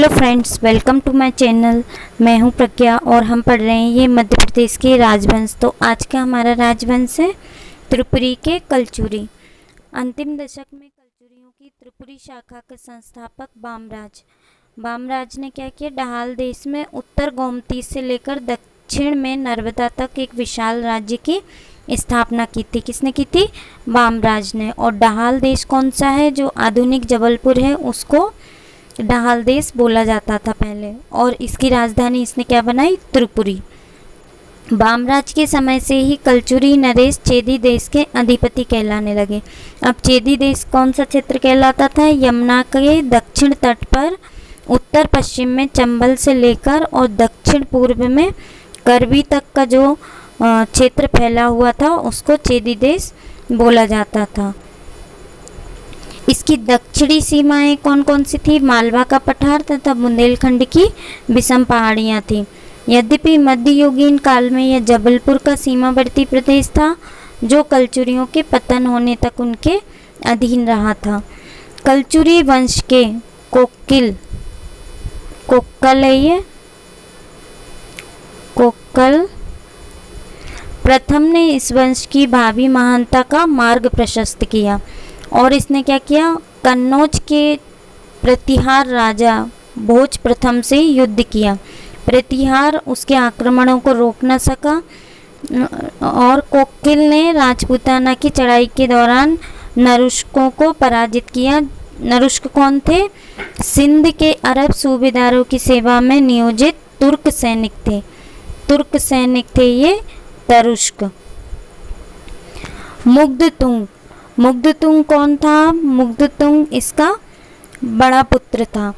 Hello friends, welcome to my channel. मैं हूं प्रज्ञा और हम पढ़ रहे हैं ये मध्य प्रदेश के राजवंश। तो आज का हमारा राजवंश है त्रिपुरी के कलचुरी। अंतिम दशक में कलचुरियों की त्रिपुरी शाखा के संस्थापक बामराज ने क्या किया, डहाल देश में उत्तर गोमती से लेकर दक्षिण में नर्मदा तक एक विशाल राज्य की स्थापना की थी। किसने की थी? बामराज ने। और डहाल देश कौन सा है? जो आधुनिक जबलपुर है उसको डहाल देश बोला जाता था पहले। और इसकी राजधानी इसने क्या बनाई? त्रिपुरी। बामराज के समय से ही कलचुरी नरेश चेदी देश के अधिपति कहलाने लगे। अब चेदी देश कौन सा क्षेत्र कहलाता था? यमुना के दक्षिण तट पर उत्तर पश्चिम में चंबल से लेकर और दक्षिण पूर्व में करबी तक का जो क्षेत्र फैला हुआ था उसको चेदी देश बोला जाता था। इसकी दक्षिणी सीमाएं कौन कौन सी थी? मालवा का पठार तथा बुंदेलखंड की विषम पहाड़ियाँ थी। यद्यपि मध्ययुगीन काल में यह जबलपुर का सीमावर्ती प्रदेश था जो कलचुरियों के पतन होने तक उनके अधीन रहा था। कलचुरी वंश के कोक्कल प्रथम ने इस वंश की भावी महानता का मार्ग प्रशस्त किया और इसने क्या किया? कन्नौज के प्रतिहार राजा भोज प्रथम से युद्ध किया। प्रतिहार उसके आक्रमणों को रोक न सका और कोक्किल ने राजपूताना की चढ़ाई के दौरान नरुष्कों को पराजित किया। नरुष्क कौन थे? सिंध के अरब सूबेदारों की सेवा में नियोजित तुर्क सैनिक थे ये तरुष्क। मुग्धतुंग कौन था? मुग्धतुंग इसका बड़ा पुत्र था।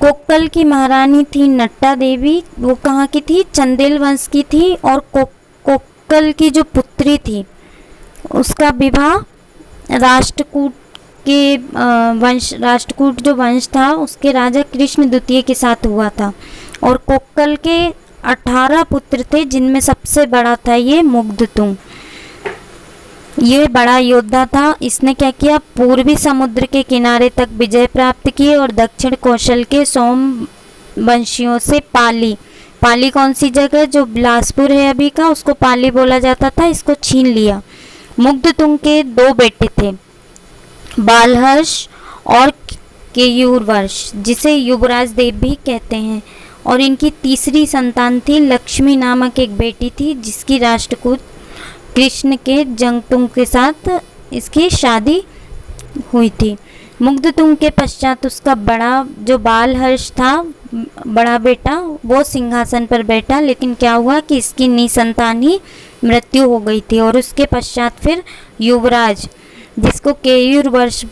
कोक्कल की महारानी थी नट्टा देवी। वो कहाँ की थी? चंदेल वंश की थी। और कोक्कल की जो पुत्री थी उसका विवाह राष्ट्रकूट जो वंश था उसके राजा कृष्ण द्वितीय के साथ हुआ था। और कोक्कल के 18 पुत्र थे जिनमें सबसे बड़ा था ये मुग्धतुंग। ये बड़ा योद्धा था। इसने क्या किया? पूर्वी समुद्र के किनारे तक विजय प्राप्त की और दक्षिण कौशल के सोमवंशियों से पाली कौन सी जगह जो बिलासपुर है अभी का, उसको पाली बोला जाता था, इसको छीन लिया। मुग्धतुंग के 2 बेटे थे, बालहर्ष और केयूरवर्ष, जिसे युवराज देव भी कहते हैं। और इनकी तीसरी संतान थी लक्ष्मी नामक एक बेटी थी जिसकी राष्ट्रकूट कृष्ण के जंगतुंग के साथ इसकी शादी हुई थी। मुग्धतुंग के पश्चात उसका बड़ा जो बालहर्ष था, बड़ा बेटा, वो सिंहासन पर बैठा। लेकिन क्या हुआ कि इसकी निसंतान ही मृत्यु हो गई थी। और उसके पश्चात फिर युवराज, जिसको केयूरवर्ष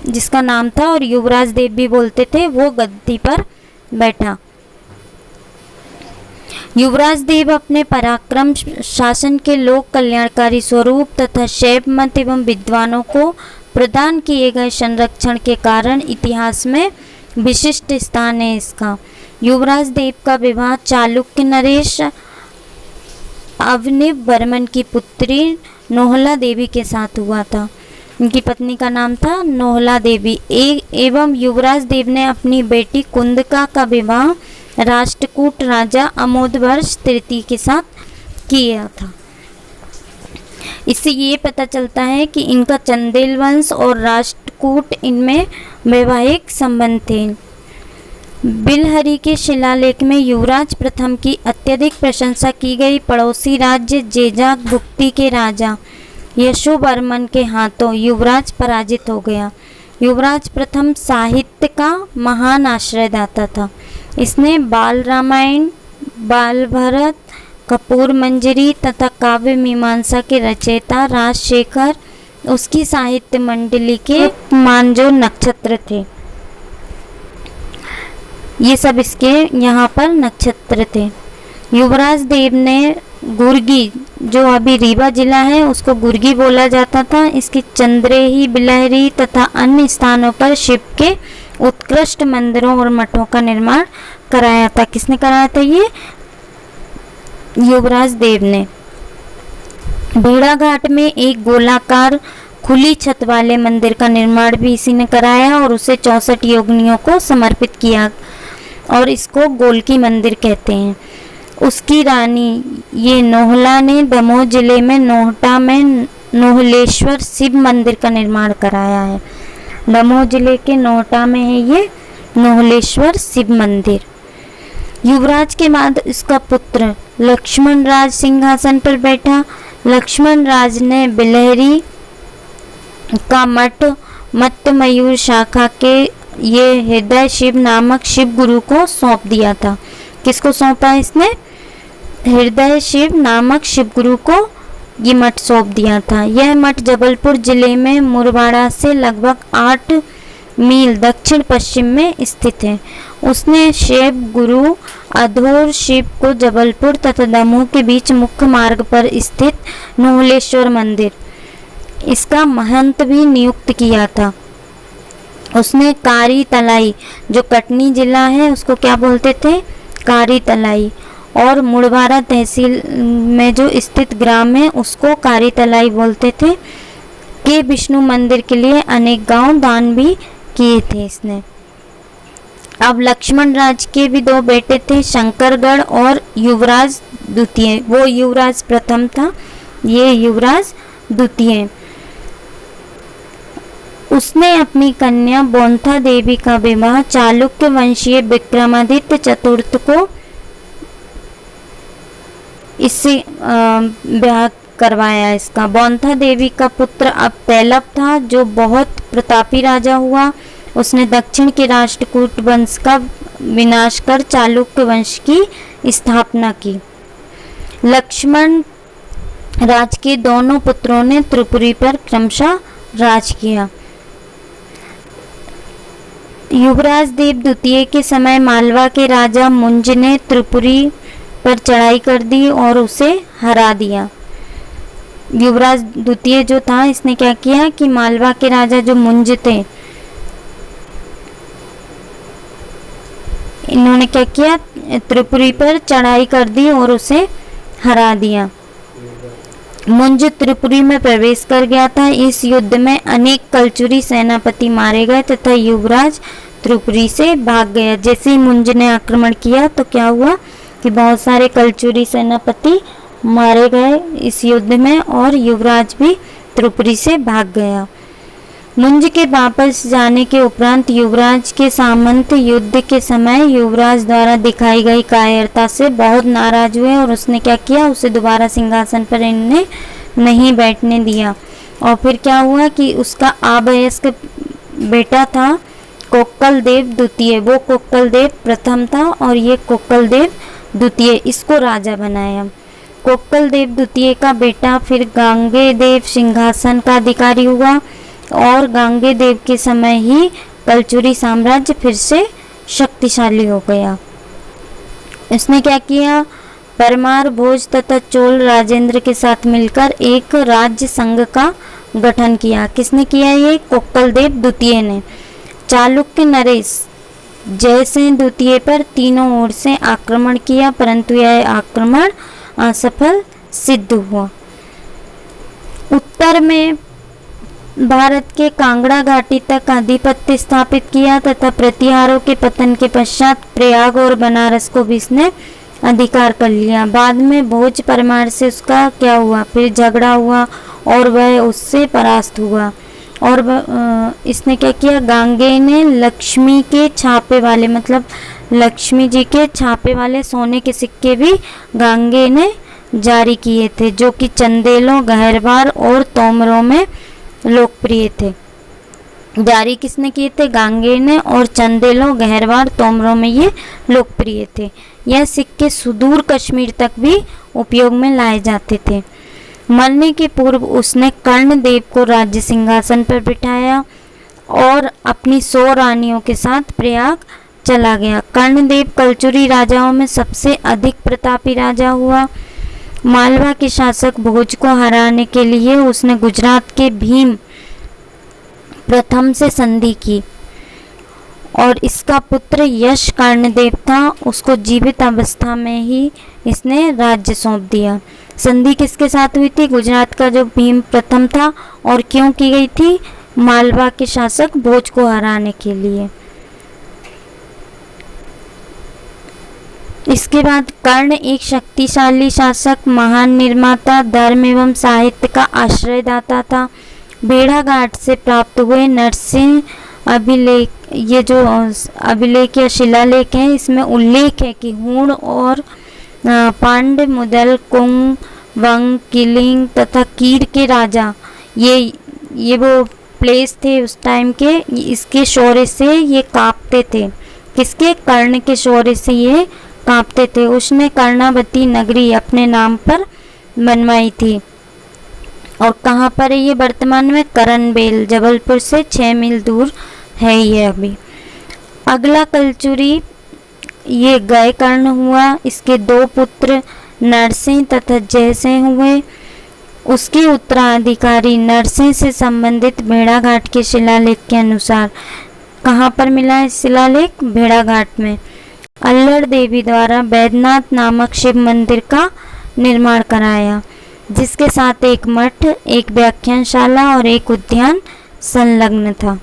जिसका नाम था और युवराज देव भी बोलते थे, वो गद्दी पर बैठा। युवराज देव अपने पराक्रम, शासन के लोक कल्याणकारी स्वरूप तथा शैव मत एवं विद्वानों को प्रदान किए गए संरक्षण के कारण इतिहास में विशिष्ट स्थान है इसका। युवराज देव का विवाह चालुक्य नरेश अवनिव वर्मन की पुत्री नोहला देवी के साथ हुआ था। उनकी पत्नी का नाम था नोहला देवी। एवं युवराज देव ने अपनी बेटी कुंदका का विवाह राष्ट्रकूट राजा अमोदवर्ष तृतीय के साथ किया था। इससे ये पता चलता है कि इनका चंदेल वंश और राष्ट्रकूट इनमें वैवाहिक संबंध थे। बिलहरी के शिलालेख में युवराज प्रथम की अत्यधिक प्रशंसा की गई। पड़ोसी राज्य जेजाक भुक्ति के राजा यशोवर्मन के हाथों युवराज पराजित हो गया। युवराज प्रथम साहित्य का महान आश्रयदाता था। इसने बाल रामायण, बाल भरत, कपूर मंजरी तथा काव्य मीमांसा के रचयिता राजशेखर उसकी साहित्य मंडली के मानजो नक्षत्र थे। ये सब इसके यहाँ पर नक्षत्र थे। युवराज देव ने गुर्गी, जो अभी रीवा जिला है उसको गुर्गी बोला जाता था, इसकी चंद्रेही, बिलहरी तथा अन्य स्थानों पर शिव के उत्कृष्ट मंदिरों और मठों का निर्माण कराया था। किसने कराया था? ये युवराज देव ने। भेड़ाघाट में एक गोलाकार खुली छत वाले मंदिर का निर्माण भी इसी ने कराया और उसे 64 योगिनियों को समर्पित किया और इसको गोलकी मंदिर कहते हैं। उसकी रानी ये नोहला ने दमोह जिले में नोहटा में नोहलेश्वर शिव मंदिर का निर्माण कराया है। दमोह जिले के नोहटा में है ये नोहलेश्वर शिव मंदिर। युवराज के बाद इसका पुत्र लक्ष्मण राज सिंहासन पर बैठा। लक्ष्मण राज ने बिलहरी का मठ मत्त मयूर शाखा के ये हृदय शिव नामक शिव गुरु को सौंप दिया था। किसको सौंपा इसने? हृदय शिव नामक शिव गुरु को ये मठ सौंप दिया था। यह मठ जबलपुर जिले में मुरबाड़ा से लगभग 8 मील दक्षिण पश्चिम में स्थित है। उसने शिव गुरु अधोर शिव को जबलपुर तथा दमोह के बीच मुख्य मार्ग पर स्थित नोहलेश्वर मंदिर इसका महंत भी नियुक्त किया था। उसने कारी तलाई, जो कटनी जिला है उसको क्या बोलते थे? कारी तलाई, और मुड़वारा तहसील में जो स्थित ग्राम है उसको कारी तलाई बोलते थे, के विष्णु मंदिर के लिए अनेक गांव दान भी किए थे इसने। अब लक्ष्मण राज के भी 2 बेटे थे, शंकरगढ़ और युवराज द्वितीय। वो युवराज प्रथम था, ये युवराज द्वितीय। उसने अपनी कन्या बोंथा देवी का विवाह चालुक्य वंशीय विक्रमादित्य चतुर्थ को इससे ब्याह करवाया। इसका बोंथा देवी का पुत्र अब तैलब था जो बहुत प्रतापी राजा हुआ। उसने दक्षिण के राष्ट्रकूट वंश का विनाश कर चालुक्य वंश की स्थापना की। लक्ष्मण राज के दोनों पुत्रों ने त्रिपुरी पर क्रमशः राज किया। युवराज देव द्वितीय के समय मालवा के राजा मुंज ने त्रिपुरी पर चढ़ाई कर दी और उसे हरा दिया। युवराज द्वितीय जो था इसने क्या किया कि मालवा के राजा जो मुंज थे इन्होंने क्या किया? त्रिपुरी पर चढ़ाई कर दी और उसे हरा दिया। मुंज त्रिपुरी में प्रवेश कर गया था। इस युद्ध में अनेक कलचुरी सेनापति मारे गए तथा युवराज त्रिपुरी से भाग गया। जैसे ही मुंज ने आक्रमण किया तो क्या हुआ कि बहुत सारे कलचुरी सेनापति मारे गए इस युद्ध में और युवराज भी त्रिपुरी से भाग गया। मुंज के वापस जाने के उपरांत युवराज के सामंत युद्ध के समय युवराज द्वारा दिखाई गई कायरता से बहुत नाराज हुए और उसने क्या किया? उसे दोबारा सिंहासन पर इन्हें नहीं बैठने दिया। और फिर क्या हुआ कि उसका अवयस्क बेटा था कोक्कल देव द्वितीय, वो कोक्कल देव प्रथम था और ये कोक्कल देव द्वितीय, इसको राजा बनाया। कोक्कल देव द्वितीय का बेटा फिर गांगे देव सिंहासन का अधिकारी हुआ और गांगे देव के समय ही कलचुरी साम्राज्य फिर से शक्तिशाली हो गया। इसने क्या किया? परमार भोज तथा चोल राजेंद्र के साथ मिलकर एक राज्य संघ का गठन किया। किसने किया? ये कोक्कल देव द्वितीय ने। चालुक्य नरेश जयसेन द्वितीय पर तीनों ओर से आक्रमण किया परंतु यह आक्रमण असफल सिद्ध हुआ। उत्तर में भारत के कांगड़ा घाटी तक आधिपत्य स्थापित किया तथा प्रतिहारों के पतन के पश्चात प्रयाग और बनारस को भी इसने अधिकार कर लिया। बाद में भोज परमार से उसका क्या हुआ? फिर झगड़ा हुआ और वह उससे परास्त हुआ। और इसने क्या किया? गांगे ने लक्ष्मी के छापे वाले, मतलब लक्ष्मी जी के छापे वाले सोने के सिक्के भी गांगे ने जारी किए थे जो कि चंदेलों, गहरवार और तोमरों में लोकप्रिय थे। जारी किसने किए थे? गांगे ने, और चंदेलों, गहरवार, तोमरों में ये लोकप्रिय थे। यह सिक्के सुदूर कश्मीर तक भी उपयोग में लाए जाते थे। मरने के पूर्व उसने कर्णदेव को राज्य सिंहासन पर बिठाया और अपनी 100 रानियों के साथ प्रयाग चला गया। कर्णदेव कलचुरी राजाओं में सबसे अधिक प्रतापी राजा हुआ। मालवा के शासक भोज को हराने के लिए उसने गुजरात के भीम प्रथम से संधि की और इसका पुत्र यश कर्णदेव था, उसको जीवित अवस्था में ही इसने राज्य सौंप दिया। संधि किसके साथ हुई थी? गुजरात का जो भीम प्रथम था, और क्यों की गई थी? मालवा के शासक भोज को हराने के लिए। इसके बाद कर्ण एक शक्तिशाली शासक, महान निर्माता, धर्म एवं साहित्य का आश्रयदाता था। भेड़ाघाट से प्राप्त हुए नरसिंह अभिलेख, ये जो अभिलेख या शिलालेख है, इसमें उल्लेख है कि हूण और पांड, मुदल, कुंग, वंग, किलिंग तथा कीर के राजा, ये वो प्लेस थे उस टाइम के, इसके शौर्य से ये कांपते थे। किसके? कर्ण के शौर्य से ये कांपते थे। उसने कर्णावती नगरी अपने नाम पर बनवाई थी। और कहाँ पर है ये वर्तमान में? करनबेल, जबलपुर से 6 मील दूर है ये अभी। अगला कलचुरी ये गय कर्ण हुआ। इसके 2 पुत्र नरसिंह तथा जयसिंह हुए। उसके उत्तराधिकारी नरसिंह से संबंधित भेड़ाघाट के शिलालेख के अनुसार कहाँ पर मिला है शिलालेख? भेड़ाघाट में। अल्लड़ देवी द्वारा बैद्यनाथ नामक शिव मंदिर का निर्माण कराया, जिसके साथ एक मठ, एक व्याख्यानशाला और एक उद्यान संलग्न था।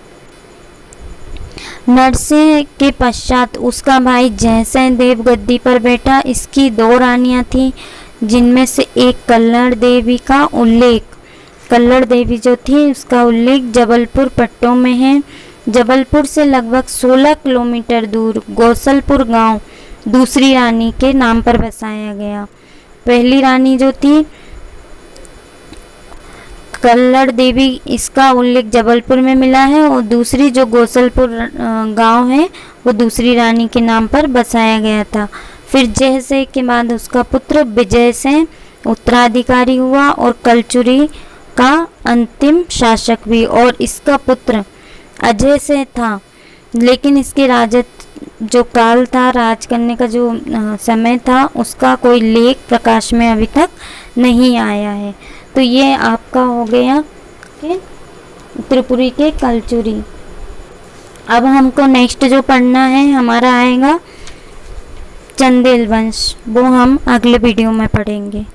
नरसिंह के पश्चात उसका भाई जयसिंह देव गद्दी पर बैठा। इसकी 2 रानियां थीं, जिनमें से एक कल्लड़ देवी का उल्लेख, कल्लड़ देवी जो थी उसका उल्लेख जबलपुर पट्टों में है। जबलपुर से लगभग 16 किलोमीटर दूर गौसलपुर गांव दूसरी रानी के नाम पर बसाया गया। पहली रानी जो थी कल्लड़ देवी, इसका उल्लेख जबलपुर में मिला है, और दूसरी जो गौसलपुर गांव है वो दूसरी रानी के नाम पर बसाया गया था। फिर जयसिंह के बाद उसका पुत्र विजय सिंह उत्तराधिकारी हुआ और कलचुरी का अंतिम शासक भी, और इसका पुत्र अजय सिंह था। लेकिन इसके राजत्व जो काल था, राज करने का जो समय था, उसका कोई लेख प्रकाश में अभी तक नहीं आया है। तो ये आपका हो गया कि त्रिपुरी के कलचुरी। अब हमको नेक्स्ट जो पढ़ना है हमारा आएगा चंदेल वंश, वो हम अगले वीडियो में पढ़ेंगे।